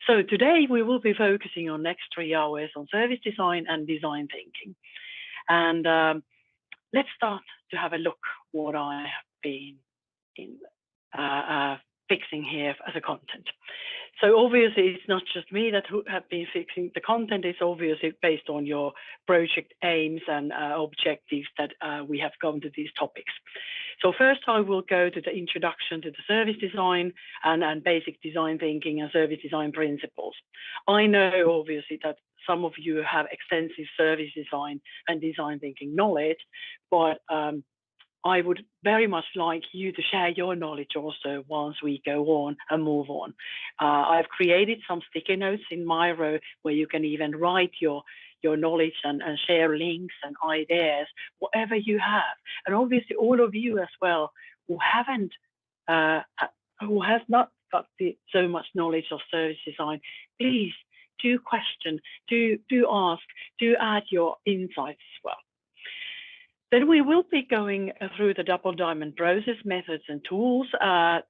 So today we will be focusing on next 3 hours on service design and design thinking. And let's start to have a look what I have been fixing here as a content. So obviously it's not just me that have been fixing the content. It's obviously based on your project aims and objectives that we have gone to these topics. So first I will go to the introduction to the service design and basic design thinking and service design principles. I know obviously that some of you have extensive service design and design thinking knowledge, but I would very much like you to share your knowledge also once we go on and move on. I've created some sticky notes in Miro where you can even write your knowledge and share links and ideas, whatever you have. And obviously all of you as well who has not got so much knowledge of service design, please do question, do ask, do add your insights as well. Then we will be going through the double diamond process methods and tools.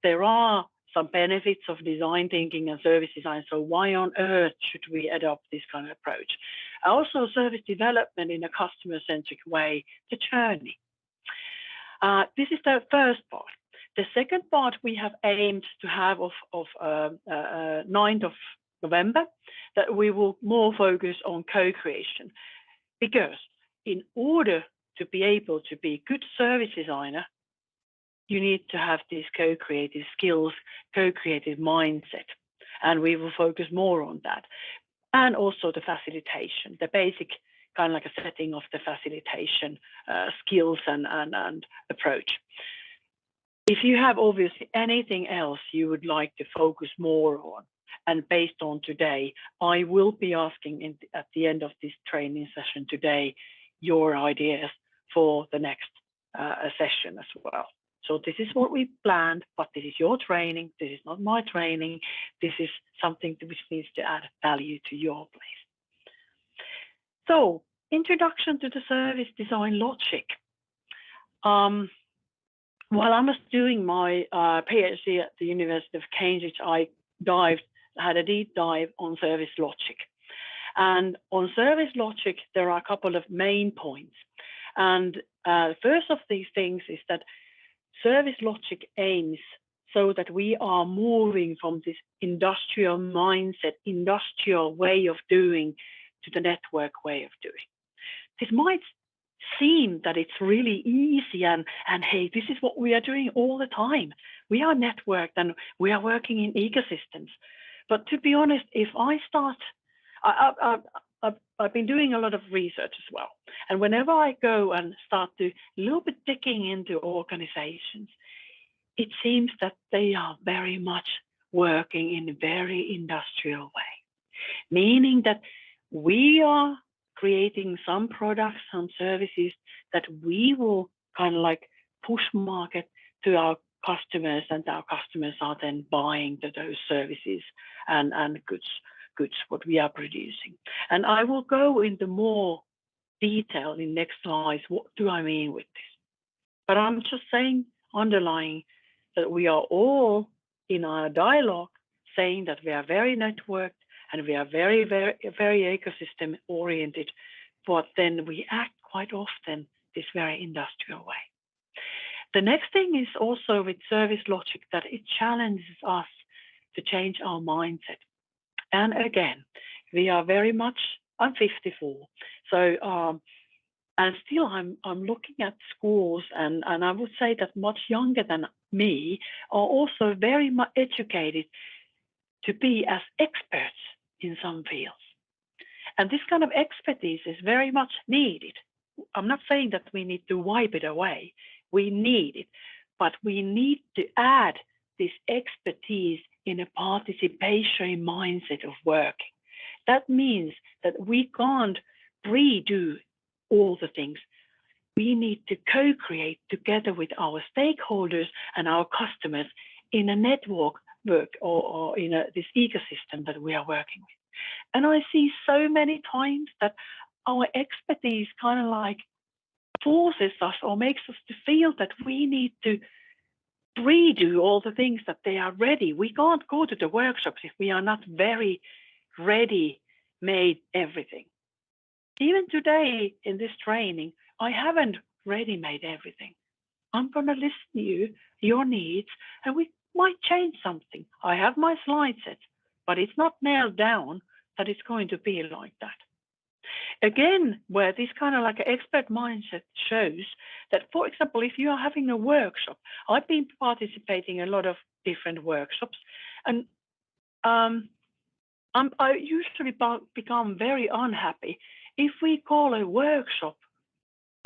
There are some benefits of design thinking and service design. So why on earth should we adopt this kind of approach? Also service development in a customer-centric way, the journey. This is the first part. The second part we have aimed to have of 9th of November, that we will more focus on co-creation. Because in order to be able to be a good service designer, you need to have these co-creative skills, co-creative mindset, and we will focus more on that. And also the facilitation, the basic kind of like a setting of the facilitation skills and approach. If you have obviously anything else you would like to focus more on, and based on today, I will be asking at the end of this training session today your ideas for the next session as well. So this is what we planned, but this is your training. This is not my training. This is something which needs to add value to your place. So introduction to the service design logic. While I was doing my PhD at the University of Cambridge, I had a deep dive on service logic. And on service logic, there are a couple of main points. And first of these things is that service logic aims so that we are moving from this industrial mindset, industrial way of doing to the network way of doing. This might seem that it's really easy and hey, this is what we are doing all the time. We are networked and we are working in ecosystems. But to be honest, if I start, I've been doing a lot of research as well. And whenever I go and start to a little bit digging into organizations, it seems that they are very much working in a very industrial way, meaning that we are creating some products, some services that we will kind of like push market to our customers, and our customers are then buying those services and goods what we are producing. And I will go into more detail in next slides. What do I mean with this? But I'm just saying, underlying that we are all in our dialogue saying that we are very networked and we are very, very, very ecosystem oriented, but then we act quite often this very industrial way. The next thing is also with service logic that it challenges us to change our mindset. And again, we are very much, I'm 54, so and still I'm looking at schools, and I would say that much younger than me are also very much educated to be as experts in some fields. And this kind of expertise is very much needed. I'm not saying that we need to wipe it away. We need it, but we need to add this expertise in a participatory mindset of working. That means that we can't redo all the things. We need to co-create together with our stakeholders and our customers in a network or in this ecosystem that we are working with. And I see so many times that our expertise kind of like forces us or makes us to feel that we need to redo all the things that they are ready. We can't go to the workshops if we are not very ready made everything. Even today in this training, I haven't ready made everything. I'm going to listen to your needs, and we might change something. I have my slide set, but it's not nailed down that it's going to be like that. Again, where this kind of like an expert mindset shows that, for example, if you are having a workshop, I've been participating in a lot of different workshops, and I usually become very unhappy if we call a workshop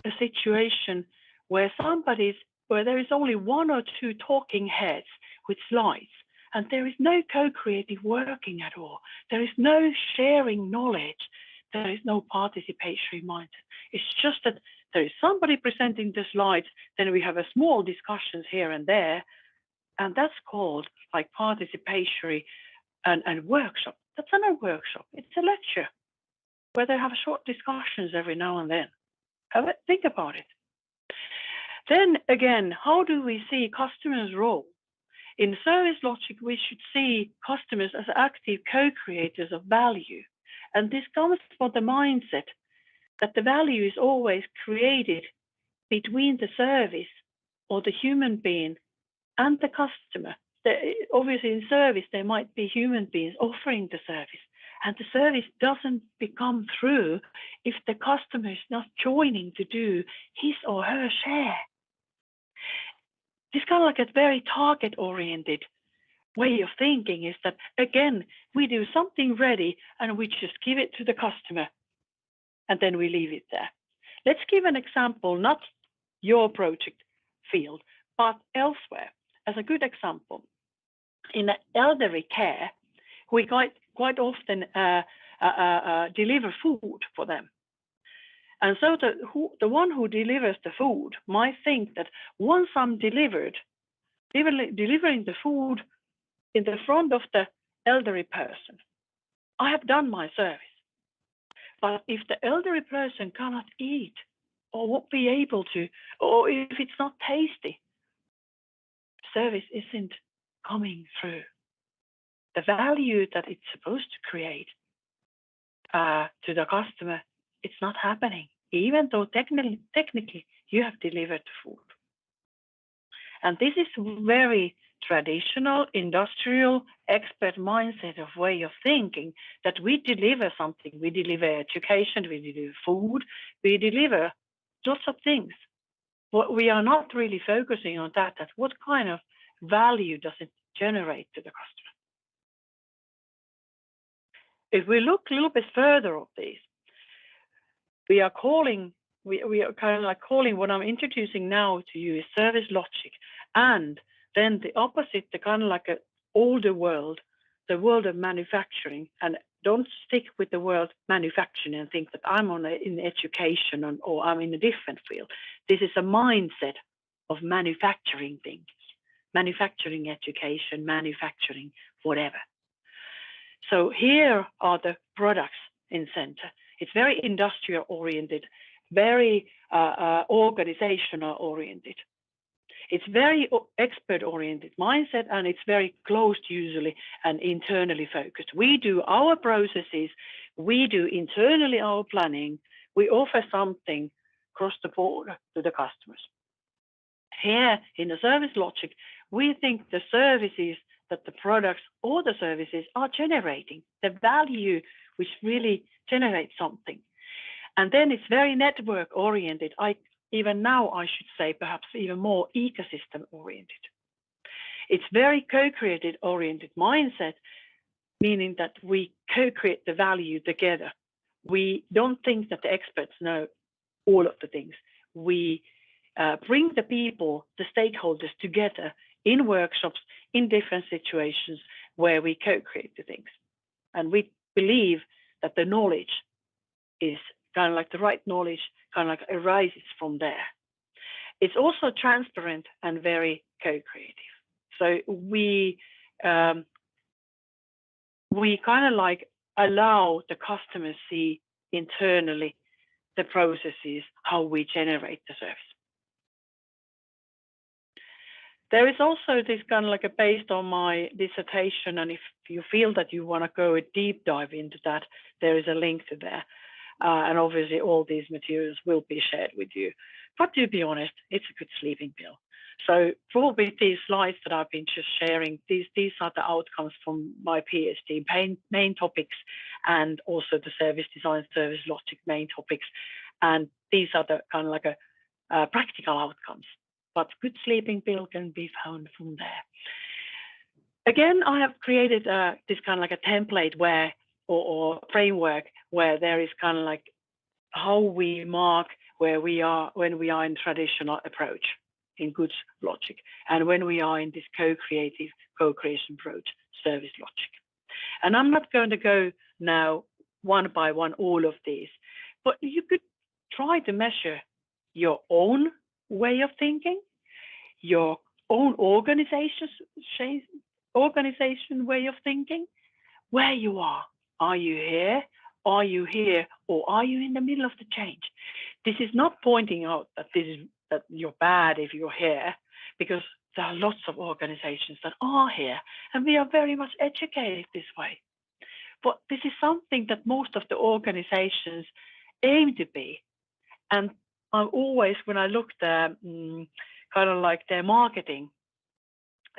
a situation where there is only one or two talking heads with slides, and there is no co-creative working at all. There is no sharing knowledge. There is no participatory mindset. It's just that there is somebody presenting the slides, then we have a small discussions here and there, and that's called like participatory and workshop. That's not a workshop, it's a lecture where they have short discussions every now and then. Think about it. Then again, how do we see customers' role? In service logic, we should see customers as active co-creators of value. And this comes from the mindset that the value is always created between the service or the human being and the customer. Obviously, in service, there might be human beings offering the service, and the service doesn't become through if the customer is not joining to do his or her share. This kind of like a very target-oriented way of thinking is that, again, we do something ready and we just give it to the customer and then we leave it there. Let's give an example, not your project field, but elsewhere. As a good example, in elderly care, we quite often deliver food for them. And so the one who delivers the food might think that once I'm delivering the food in the front of the elderly person, I have done my service. But if the elderly person cannot eat or won't be able to, or if it's not tasty, service isn't coming through. The value that it's supposed to create to the customer, it's not happening, even though technically you have delivered the food. And this is very traditional, industrial, expert mindset of way of thinking, that we deliver something. We deliver education, we deliver food, we deliver lots of things. What we are not really focusing on that what kind of value does it generate to the customer. If we look a little bit further at this, we are kind of like calling what I'm introducing now to you is service logic, and then the opposite, the kind of like an older world, the world of manufacturing. And don't stick with the word manufacturing and think that I'm in education or I'm in a different field. This is a mindset of manufacturing things, manufacturing education, manufacturing whatever. So here are the products in center. It's very industrial oriented, very organizational oriented. It's very expert oriented mindset, and it's very closed usually and internally focused. We do our processes, we do internally our planning, we offer something across the board to the customers. Here in the service logic, we think the services that the products or the services are generating, the value which really generates something. And then it's very network oriented. Even now, I should say, perhaps even more ecosystem oriented. It's very co-created oriented mindset, meaning that we co-create the value together. We don't think that the experts know all of the things. We bring the people, the stakeholders together in workshops, in different situations where we co-create the things. And we believe that the knowledge is kind of like the right knowledge kind of like arises from there. It's also transparent and very co-creative. So we kind of like allow the customers see internally the processes, how we generate the service. There is also this kind of like a based on my dissertation, and if you feel that you want to go a deep dive into that, there is a link to there. And obviously all these materials will be shared with you. But to be honest, it's a good sleeping pill. So probably these slides that I've been just sharing, these are the outcomes from my PhD, main topics, and also the service design, service logic main topics. And these are the kind of like a practical outcomes. But good sleeping pill can be found from there. Again, I have created this kind of like a template where, or framework where there is kind of like how we mark where we are when we are in traditional approach in goods logic, and when we are in this co-creative, co-creation approach, service logic. And I'm not going to go now one by one all of these, but you could try to measure your own way of thinking, your own organization way of thinking, where you are. Are you here? Are you here? Or are you in the middle of the change? This is not pointing out that that you're bad if you're here, because there are lots of organizations that are here, and we are very much educated this way. But this is something that most of the organizations aim to be. And I always, when I look at kind of like their marketing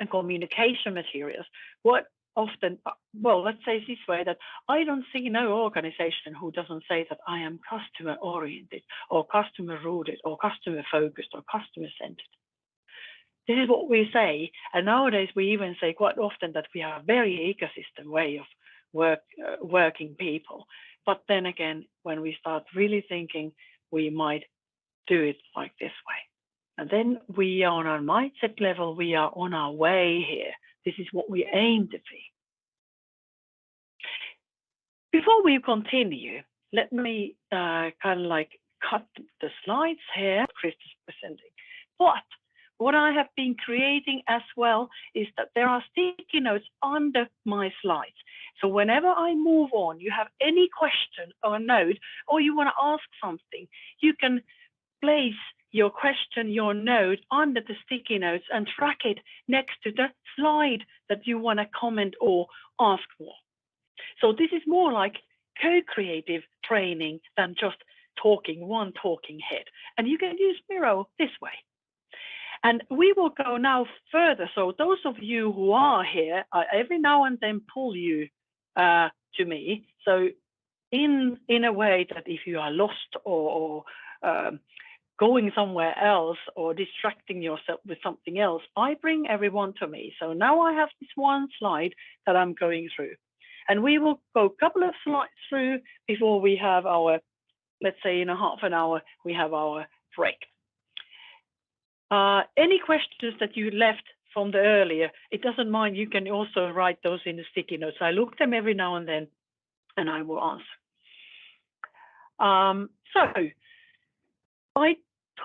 and communication materials, what often, well, let's say this way, that I don't see no organization who doesn't say that I am customer oriented or customer rooted or customer focused or customer centered. This is what we say, and nowadays we even say quite often that we are a very ecosystem way of working people. But then again, when we start really thinking, we might do it like this way. And then we are on our mindset level, we are on our way here. This is what we aim to be. Before we continue, let me kind of like cut the slides here. Krista's presenting. But what I have been creating as well is that there are sticky notes under my slides. So whenever I move on, you have any question or note, or you want to ask something, you can place your question, your note under the sticky notes and track it next to the slide that you want to comment or ask for. So this is more like co-creative training than just one talking head. And you can use Miro this way. And we will go now further. So those of you who are here, I every now and then pull you to me. So in a way that if you are lost or going somewhere else or distracting yourself with something else, I bring everyone to me. So now I have this one slide that I'm going through. And we will go a couple of slides through before we have our, let's say in a half an hour, we have our break. Any questions that you left from the earlier, it doesn't mind, you can also write those in the sticky notes. I look them every now and then, and I will answer. So I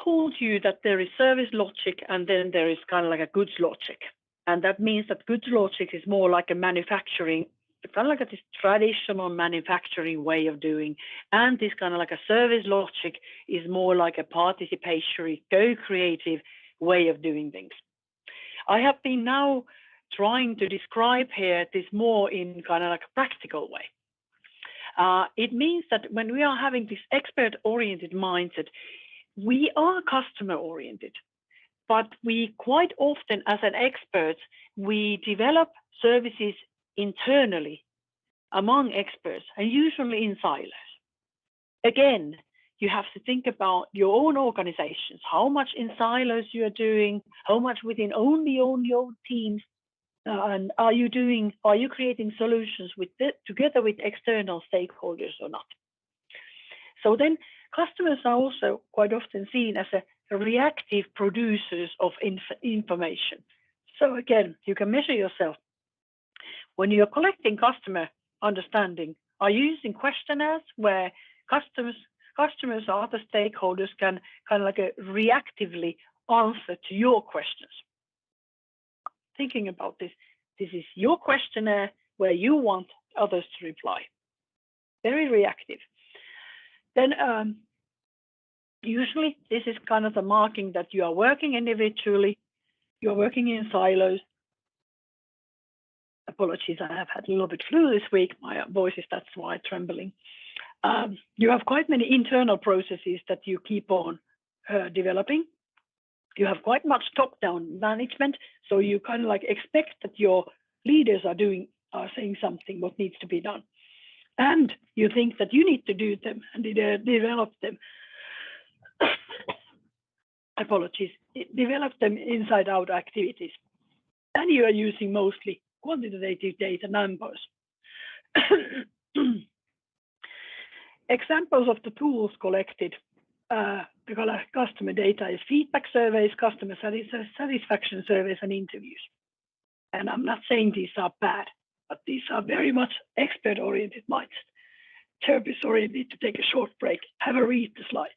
told you that there is service logic and then there is kind of like a goods logic. And that means that goods logic is more like a manufacturing, kind of like this traditional manufacturing way of doing. And this kind of like a service logic is more like a participatory, co-creative way of doing things. I have been now trying to describe here this more in kind of like a practical way. It means that when we are having this expert-oriented mindset, we are customer-oriented, but we quite often, as an expert, we develop services internally among experts and usually in silos. Again, you have to think about your own organizations, how much in silos you are doing, how much within only your teams, and are you creating solutions together with external stakeholders or not? So then customers are also quite often seen as a reactive producers of information. So again, you can measure yourself. When you're collecting customer understanding, are you using questionnaires where customers or other stakeholders can kind of like reactively answer to your questions? Thinking about this is your questionnaire where you want others to reply. Very reactive. Then usually this is kind of the marking that you are working individually. You're working in silos. Apologies, I have had a little bit flu this week. My voice is that's why trembling. You have quite many internal processes that you keep on developing. You have quite much top-down management, so you kind of like expect that your leaders are saying something what needs to be done, and you think that you need to do them and develop them. Apologies, develop them inside-out activities, and you are using mostly quantitative data numbers. Examples of the tools collected. The customer data is feedback surveys, customer satisfaction surveys, and interviews. And I'm not saying these are bad, but these are very much expert-oriented mindset. Therapists need to take a short break. Have a read the slide.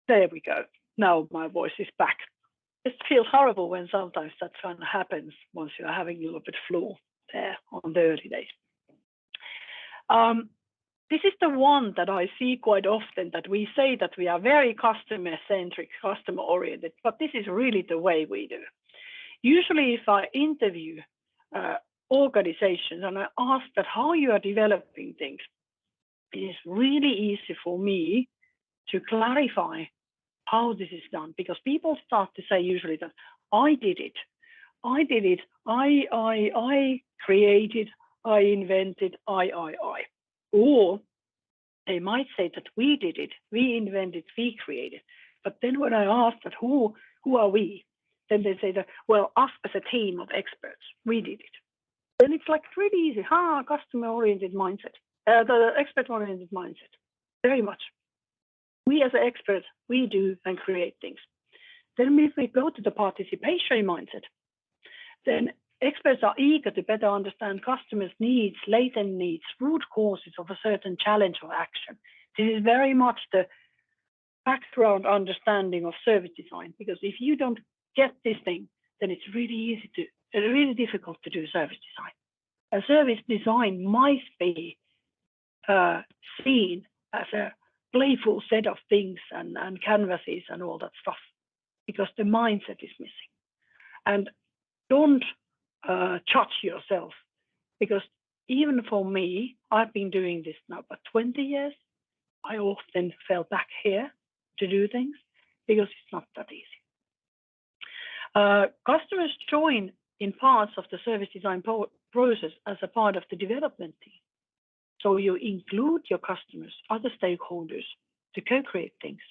There we go. Now my voice is back. It feels horrible when sometimes that kind of happens once you're having a little bit flu there on the early days. This is the one that I see quite often, that we say that we are very customer-centric, customer-oriented, but this is really the way we do. Usually if I interview organizations and I ask that how you are developing things, it is really easy for me to clarify how this is done, because people start to say usually that I did it, I created, I invented, I. Or they might say that we did it, we invented, we created. But then when I ask that who are we, then they say that, well, us as a team of experts, we did it. Then it's like really easy, customer-oriented mindset, the expert-oriented mindset, very much. We as experts, we do and create things. Then if we go to the participatory mindset, then experts are eager to better understand customers' needs, latent needs, root causes of a certain challenge or action. This is very much the background understanding of service design, because if you don't get this thing, then it's really difficult to do service design. A service design might be seen as a playful set of things and canvases and all that stuff, because the mindset is missing. And don't judge yourself, because even for me, I've been doing this now for 20 years. I often fell back here to do things because it's not that easy. Customers join in parts of the service design process as a part of the development team. So you include your customers, other stakeholders, to co-create things.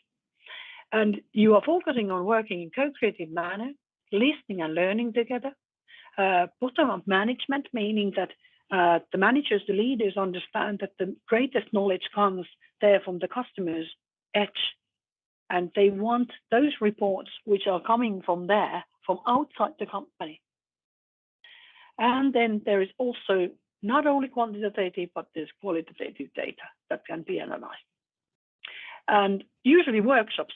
And you are focusing on working in co-creative manner, listening and learning together. Bottom-up management, meaning that the managers, the leaders understand that the greatest knowledge comes there from the customer's edge. And they want those reports which are coming from there, from outside the company. And then there is also not only quantitative, but there's qualitative data that can be analyzed. And usually workshops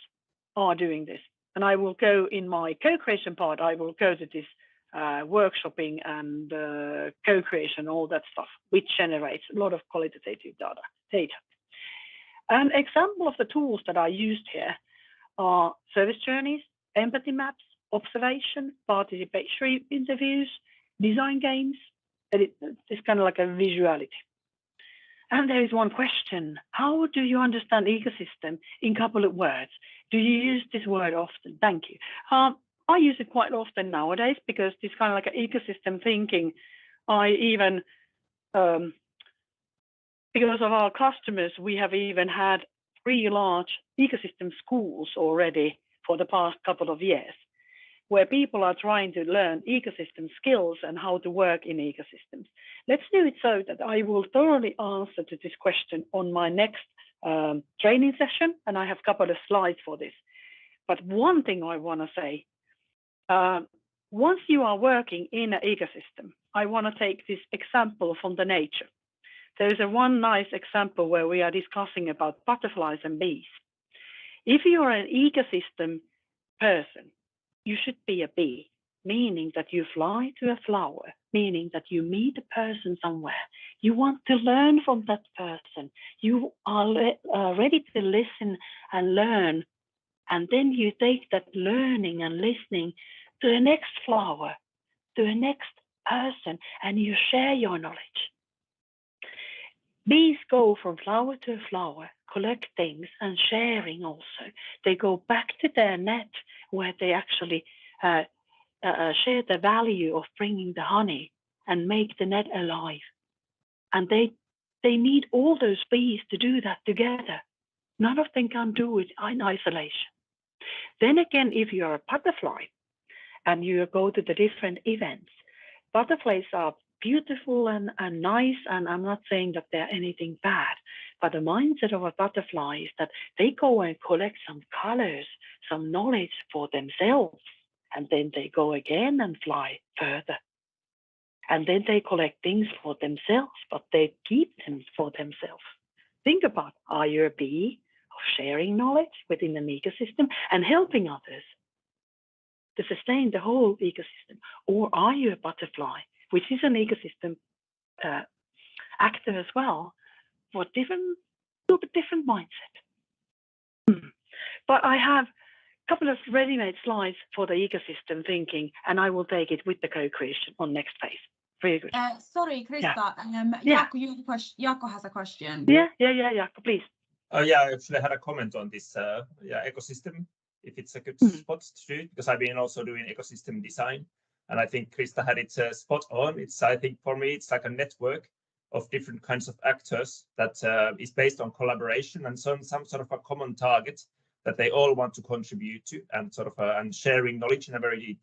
are doing this. And I will go in my co-creation part, I will go to this workshopping and co-creation, all that stuff, which generates a lot of qualitative data. An example of the tools that are used here are service journeys, empathy maps, observation, participatory interviews, design games. It's kind of like a visuality. And there is one question: how do you understand ecosystem in a couple of words? Do you use this word often? Thank you. I use it quite often nowadays, because this kind of like an ecosystem thinking, I even, because of our customers, we have even had 3 large ecosystem schools already for the past couple of years, where people are trying to learn ecosystem skills and how to work in ecosystems. Let's do it so that I will thoroughly answer to this question on my next training session, and I have a couple of slides for this. But one thing I want to say, once you are working in an ecosystem, I want to take this example from the nature. There is one nice example where we are discussing about butterflies and bees. If you are an ecosystem person, you should be a bee, meaning that you fly to a flower, meaning that you meet a person somewhere. You want to learn from that person. You are ready to listen and learn. And then you take that learning and listening to the next flower, to the next person, and you share your knowledge. Bees go from flower to flower, collect things and sharing also. They go back to their net where they actually share the value of bringing the honey and make the net alive. And they need all those bees to do that together. None of them can do it in isolation. Then again, if you are a butterfly and you go to the different events, butterflies are beautiful and nice, and I'm not saying that they're anything bad, but the mindset of a butterfly is that they go and collect some colors, some knowledge for themselves, and then they go again and fly further. And then they collect things for themselves, but they keep them for themselves. Think about, are you a bee of sharing knowledge within an ecosystem and helping others to sustain the whole ecosystem? Or are you a butterfly, which is an ecosystem actor as well, for a little bit different mindset? But I have a couple of ready-made slides for the ecosystem thinking, and I will take it with the co-creation on next phase. Very good. Sorry, Krista. Yeah. Jaakko has a question. Yeah, Jaakko, please. Yeah, I actually had a comment on this ecosystem, if it's a good spot to do it, because I've been also doing ecosystem design. And I think Krista had it spot on. I think for me, it's like a network of different kinds of actors that is based on collaboration and some sort of a common target that they all want to contribute to, and sort of and sharing knowledge in a very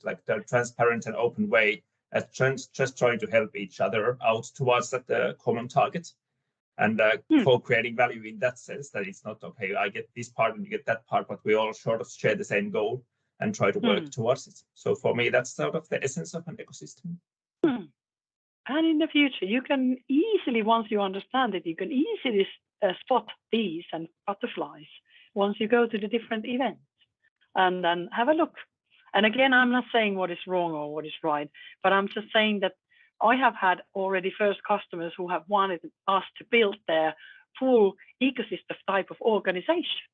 transparent and open way, as just trying to help each other out towards that common target, and co-creating value in that sense, that it's not okay, I get this part and you get that part, but we all sort of share the same goal and try to work towards it. So for me, that's sort of the essence of an ecosystem. And in the future, you can easily, once you understand it, you can easily spot bees and butterflies once you go to the different events and then have a look. And again, I'm not saying what is wrong or what is right, but I'm just saying that I have had already first customers who have wanted us to build their full ecosystem type of organization.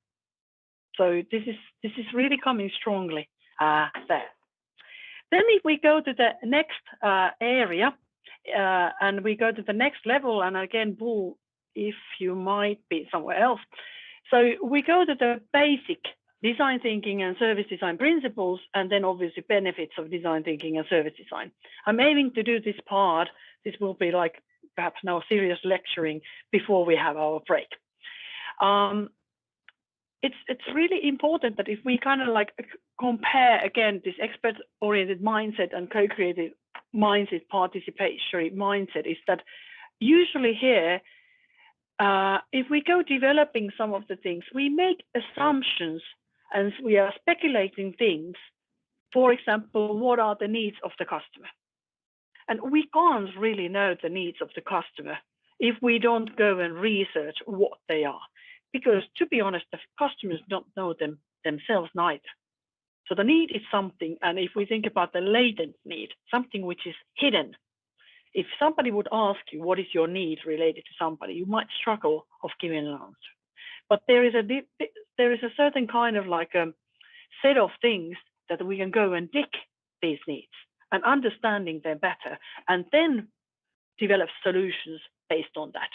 So this is really coming strongly there. Then if we go to the next area and we go to the next level, and again, Bull, if you might be somewhere else. So we go to the basic design thinking and service design principles, and then obviously benefits of design thinking and service design. I'm aiming to do this part. This will be like perhaps now serious lecturing before we have our break. It's really important that if we kind of like compare again this expert-oriented mindset and co-creative mindset, participatory mindset, is that usually here, if we go developing some of the things, we make assumptions and we are speculating things. For example, what are the needs of the customer? And we can't really know the needs of the customer if we don't go and research what they are. Because to be honest, the customers don't know them themselves neither. So the need is something, and if we think about the latent need, something which is hidden, if somebody would ask you what is your need related to somebody, you might struggle of giving an answer. But there is a certain kind of like a set of things that we can go and dig these needs and understanding them better, and then develop solutions based on that.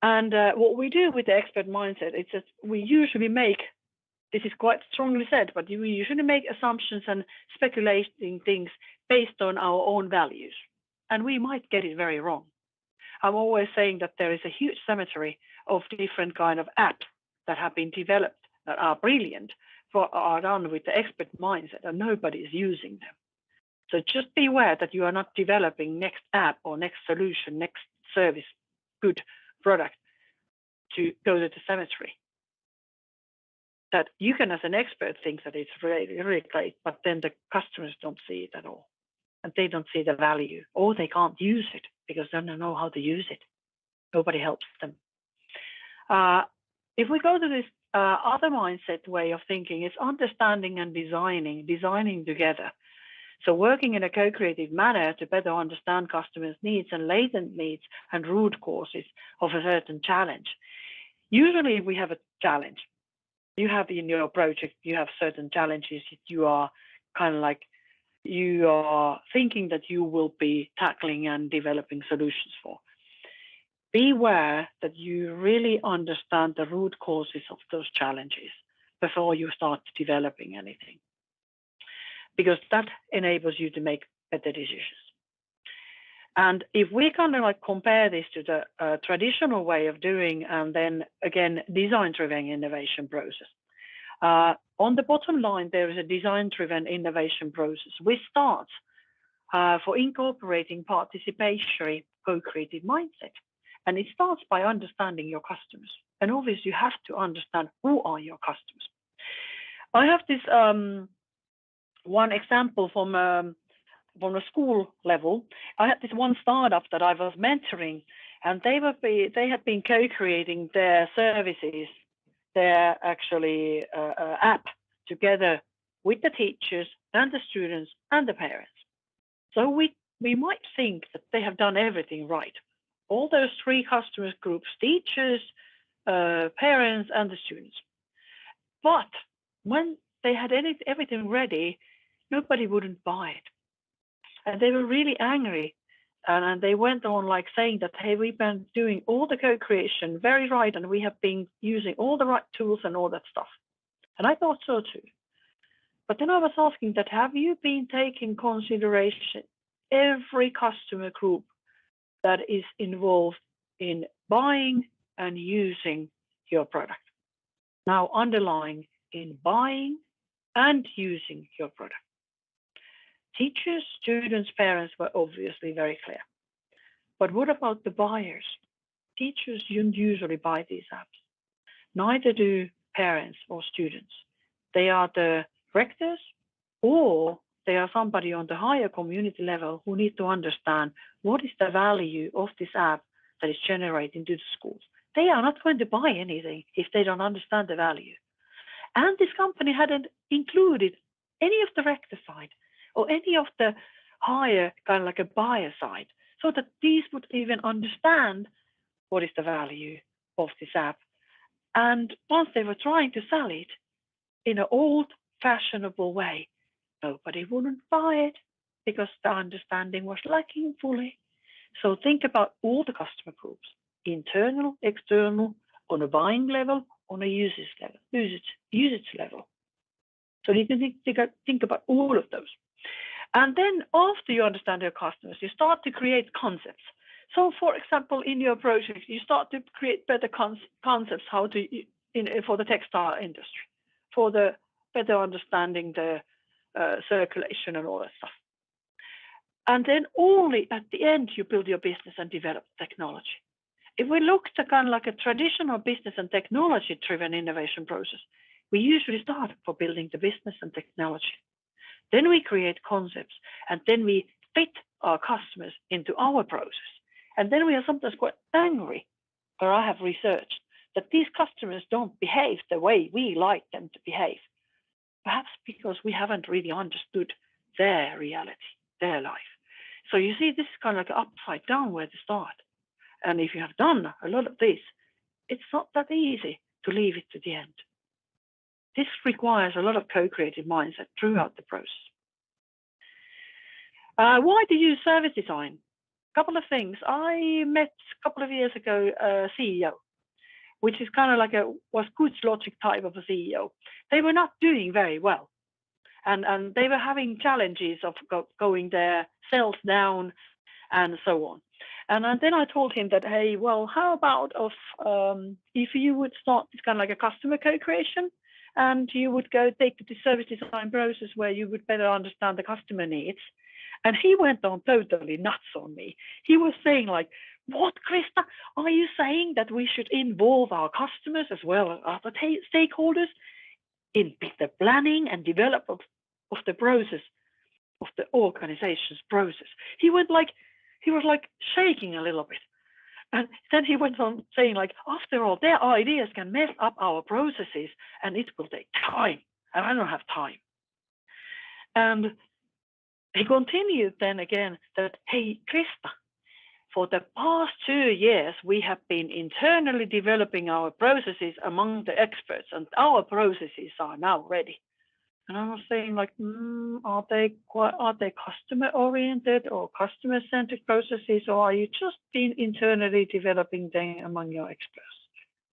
And what we do with the expert mindset is that we usually make, this is quite strongly said, but we usually make assumptions and speculating things based on our own values. And we might get it very wrong. I'm always saying that there is a huge cemetery of different kind of apps that have been developed that are brilliant, are done with the expert mindset, and nobody is using them. So just be aware that you are not developing next app or next solution, next service, good product to go to the cemetery. That you can, as an expert, think that it's really, really great, but then the customers don't see it at all. And they don't see the value, or they can't use it because they don't know how to use it. Nobody helps them. If we go to this other mindset way of thinking is understanding and designing together. So working in a co-creative manner to better understand customers' needs and latent needs and root causes of a certain challenge. Usually we have a challenge. You have in your project, you have certain challenges that you are kind of like, you are thinking that you will be tackling and developing solutions for. Beware that you really understand the root causes of those challenges before you start developing anything, because that enables you to make better decisions. And if we kind of like compare this to the traditional way of doing, and then again, design-driven innovation process. On the bottom line, there is a design-driven innovation process, which starts for incorporating participatory co-creative mindset. And it starts by understanding your customers. And obviously, you have to understand who are your customers. I have this one example from a school level. I had this one startup that I was mentoring, and they had been co-creating their services, their actually app together with the teachers and the students and the parents. So we might think that they have done everything right. All those three customer groups, teachers, parents, and the students. But when they had everything ready, nobody wouldn't buy it. And they were really angry. And they went on like saying that, hey, we've been doing all the co-creation very right, and we have been using all the right tools and all that stuff. And I thought so too. But then I was asking that, have you been taking consideration every customer group that is involved in buying and using your product? Now underlying in buying and using your product. Teachers, students, parents were obviously very clear. But what about the buyers? Teachers don't usually buy these apps. Neither do parents or students. They are the rectors, or they are somebody on the higher community level who need to understand what is the value of this app that is generating to the schools. They are not going to buy anything if they don't understand the value. And this company hadn't included any of the rector side or any of the higher kind of like a buyer side, so that these would even understand what is the value of this app. And once they were trying to sell it in an old fashionable way, nobody wouldn't buy it because the understanding was lacking fully. So think about all the customer groups, internal, external, on a buying level, on a usage level. So you can think about all of those. And then after you understand your customers, you start to create concepts. So for example, in your project, you start to create better concepts how to for the textile industry, for the better understanding the circulation and all that stuff. And then only at the end, you build your business and develop technology. If we look at kind of like a traditional business and technology-driven innovation process, we usually start for building the business and technology. Then we create concepts, and then we fit our customers into our process. And then we are sometimes quite angry, or I have researched, that these customers don't behave the way we like them to behave. Perhaps because we haven't really understood their reality, their life. So you see, this is kind of like upside down where to start. And if you have done a lot of this, it's not that easy to leave it to the end. This requires a lot of co-creative mindset throughout the process. Why do you use service design? A couple of things. I met a couple of years ago a CEO, which is kind of like was good logic type of a CEO. They were not doing very well. And they were having challenges of going their sales down and so on. And then I told him that, hey, well, how about if you would start this kind of like a customer co-creation, and you would go take the service design process where you would better understand the customer needs. And he went on totally nuts on me. He was saying like, what, Krista, are you saying that we should involve our customers as well as other stakeholders in the planning and development of the process, of the organization's process? He was like shaking a little bit. And then he went on saying, like, after all, their ideas can mess up our processes and it will take time. And I don't have time. And he continued then again that, hey, Krista, for the past 2 years, we have been internally developing our processes among the experts, and our processes are now ready. And I was saying, like, are they customer oriented or customer centric processes, or are you just been internally developing them among your experts?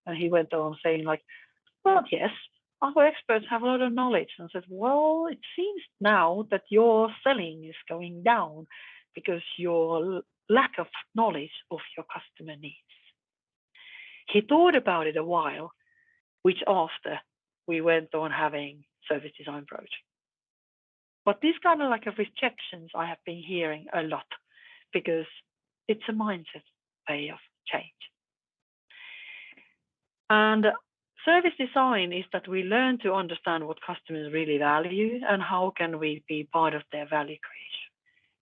And he went on saying, like, well, yes, our experts have a lot of knowledge. And I said, well, it seems now that your selling is going down because your lack of knowledge of your customer needs. He thought about it a while, which after we went on having service design project. But these kind of like rejections I have been hearing a lot because it's a mindset way of change. And service design is that we learn to understand what customers really value and how can we be part of their value creation.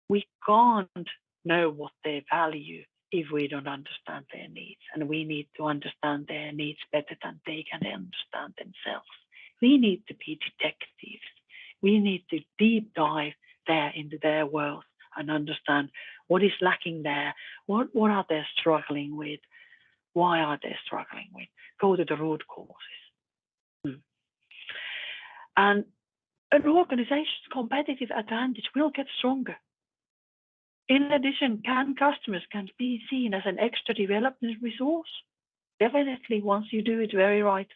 We can't know what they value if we don't understand their needs, and we need to understand their needs better than they can understand themselves. We need to be detectives. We need to deep dive there into their world and understand what is lacking there, what are they struggling with, why are they struggling with, go to the root causes. And an organization's competitive advantage will get stronger. In addition, customers can be seen as an extra development resource. Definitely, once you do it very right.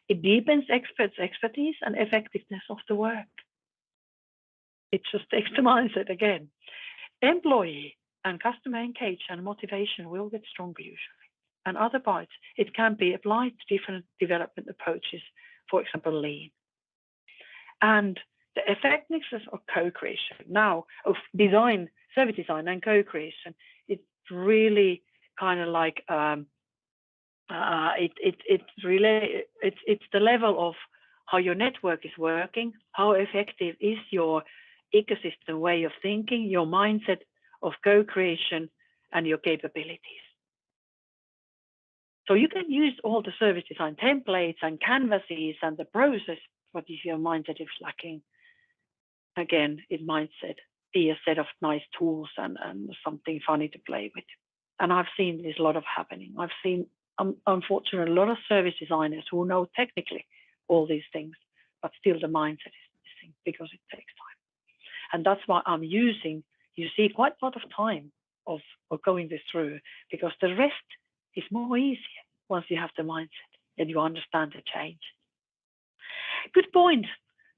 It deepens experts' expertise and effectiveness of the work. It just takes the mindset again. Employee and customer engagement and motivation will get stronger usually. And other parts, it can be applied to different development approaches, for example, lean. And the effectiveness of co-creation now of design, service design and co-creation, it's really kind of like it's the level of how your network is working, how effective is your ecosystem way of thinking, your mindset of co-creation and your capabilities. So you can use all the service design templates and canvases and the process, but if your mindset is lacking, again, it might be a set of nice tools and something funny to play with. And I've seen this a lot of happening. I've seen, unfortunately, a lot of service designers who know technically all these things, but still the mindset is missing because it takes time. And that's why I'm using, you see, quite a lot of time of going this through, because the rest is more easier once you have the mindset and you understand the change. Good point.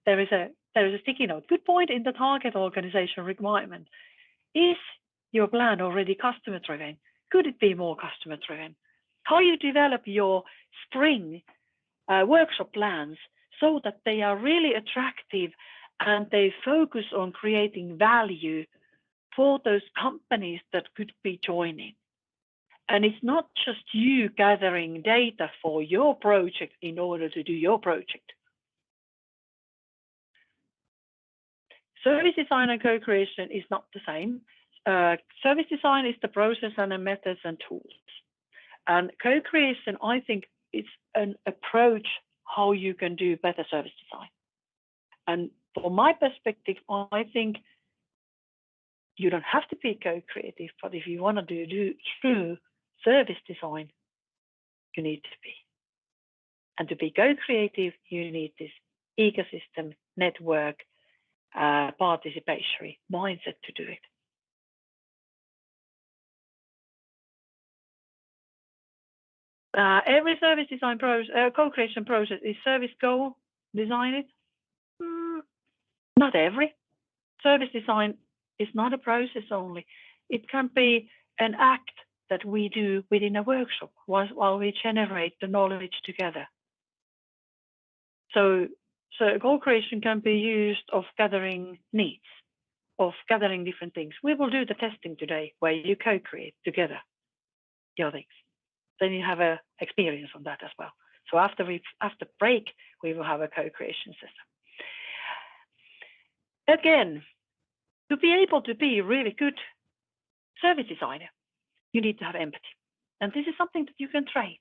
There is a sticky note. Good point in the target organization requirement. Is your plan already customer driven? Could it be more customer driven? How you develop your spring workshop plans so that they are really attractive and they focus on creating value for those companies that could be joining. And it's not just you gathering data for your project in order to do your project. Service design and co-creation is not the same. Service design is the process and the methods and tools. And co-creation, I think, is an approach how you can do better service design. And from my perspective, I think you don't have to be co-creative, but if you want to do true service design, you need to be. And to be co-creative, you need this ecosystem, network, participatory mindset to do it. Every service design process, co-creation process is service goal designed. Not every. Service design is not a process only. It can be an act that we do within a workshop while we generate the knowledge together. So co-creation can be used of gathering needs, of gathering different things. We will do the testing today where you co-create together your things. Then you have an experience on that as well. So after break, we will have a co-creation system. Again, to be able to be a really good service designer, you need to have empathy. And this is something that you can train.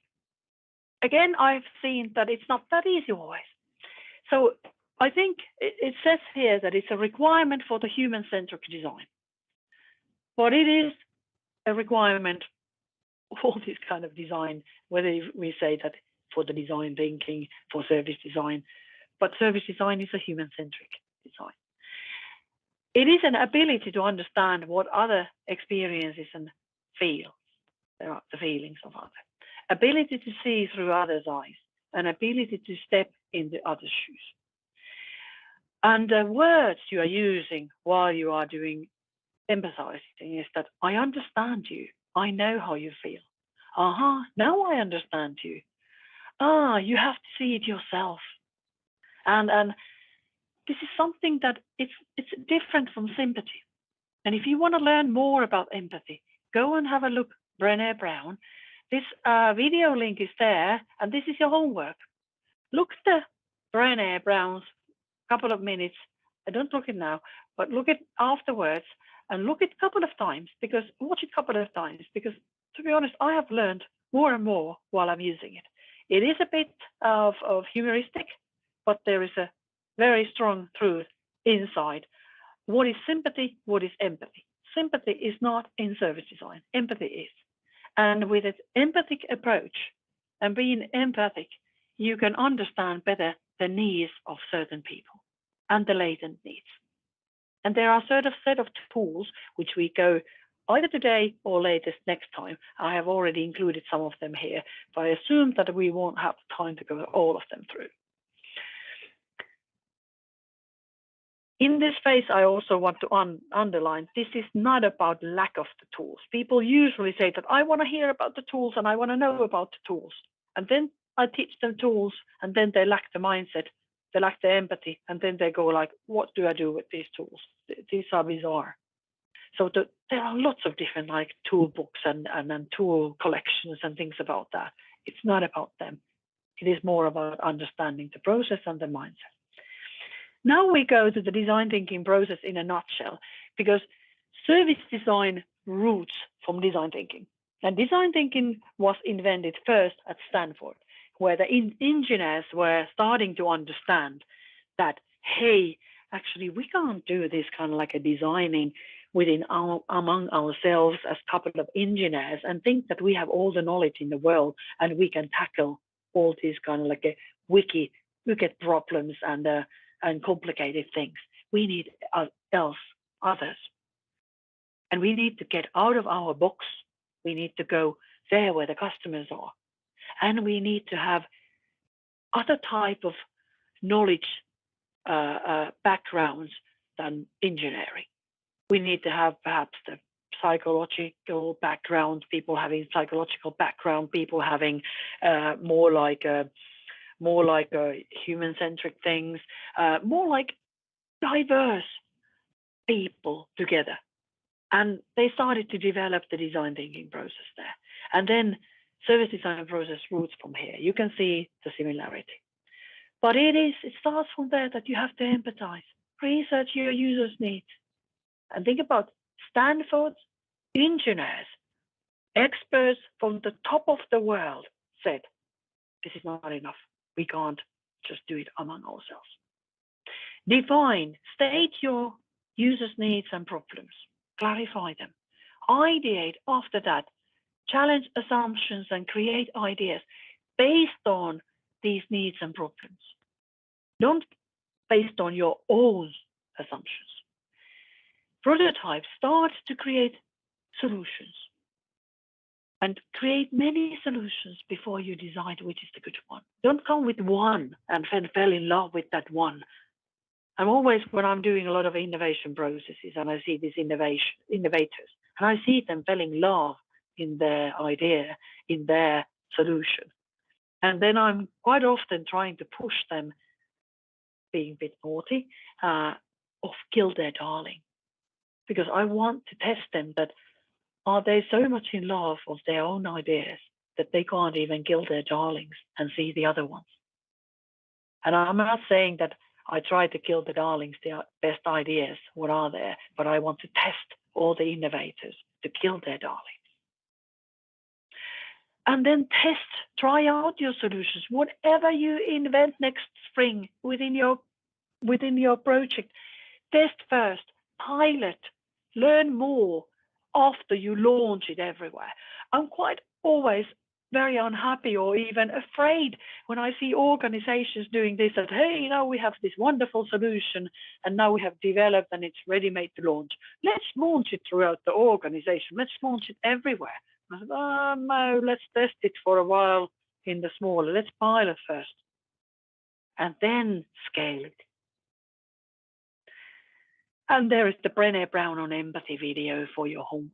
Again, I've seen that it's not that easy always. So I think it says here that it's a requirement for the human-centric design. But it is a requirement for all this kind of design, whether we say that for the design thinking, for service design, but service design is a human-centric design. It is an ability to understand what other experiences and feel, the feelings of others. Ability to see through others' eyes, an ability to step in the other's shoes. And the words you are using while you are doing empathizing is that I understand you. I know how you feel. Now I understand you. You have to see it yourself. And this is something that it's different from sympathy. And if you want to learn more about empathy, go and have a look, Brené Brown. This video link is there, and this is your homework. Look at the Brené Brown's couple of minutes. I don't look it now, but look it afterwards and look it a couple of times, because watch it a couple of times, because to be honest, I have learned more and more while I'm using it. It is a bit of humoristic, but there is a very strong truth inside. What is sympathy? What is empathy? Sympathy is not in service design. Empathy is. And with an empathic approach and being empathic, you can understand better the needs of certain people and the latent needs. And there are a set of tools which we go either today or latest next time. I have already included some of them here, but I assume that we won't have time to go all of them through. In this phase, I also want to underline, this is not about lack of the tools. People usually say that I want to hear about the tools and I want to know about the tools. And then I teach them tools, and then they lack the mindset, they lack the empathy, and then they go like, what do I do with these tools? These are bizarre. So there are lots of different like tool books and tool collections and things about that. It's not about them. It is more about understanding the process and the mindset. Now we go to the design thinking process in a nutshell, because service design roots from design thinking. And design thinking was invented first at Stanford, where the engineers were starting to understand that, hey, actually, we can't do this kind of like a designing among ourselves as a couple of engineers and think that we have all the knowledge in the world and we can tackle all these kind of like a wicked problems and complicated things. We need others. And we need to get out of our box. We need to go there where the customers are. And we need to have other type of knowledge backgrounds than engineering. We need to have perhaps the psychological background, people having psychological background, people having more like human-centric things, more like diverse people together. And they started to develop the design thinking process there. And then service design process roots from here. You can see the similarity. But it starts from there that you have to empathize, research your users' needs. And think about Stanford's engineers, experts from the top of the world said, this is not enough. We can't just do it among ourselves. Define, state your users' needs and problems, clarify them, ideate after that, challenge assumptions and create ideas based on these needs and problems. Don't based on your own assumptions. Prototype, start to create solutions and create many solutions before you decide which is the good one. Don't come with one and fell in love with that one. I'm always, when I'm doing a lot of innovation processes and I see these innovators, and I see them fell in love in their idea, in their solution. And then I'm quite often trying to push them, being a bit naughty, of kill their darling. Because I want to test them that are they so much in love of their own ideas that they can't even kill their darlings and see the other ones. And I'm not saying that I try to kill the darlings, the best ideas, what are there, but I want to test all the innovators to kill their darlings. And then test, try out your solutions. Whatever you invent next spring within your project, test first, pilot, learn more after you launch it everywhere. I'm quite always very unhappy or even afraid when I see organizations doing this, that, hey, you know, we have this wonderful solution and now we have developed and it's ready-made to launch. Let's launch it throughout the organization. Let's launch it everywhere. I said, oh, no, let's test it for a while in the smaller. Let's pilot first and then scale it. And there is the Brené Brown on empathy video for your homework.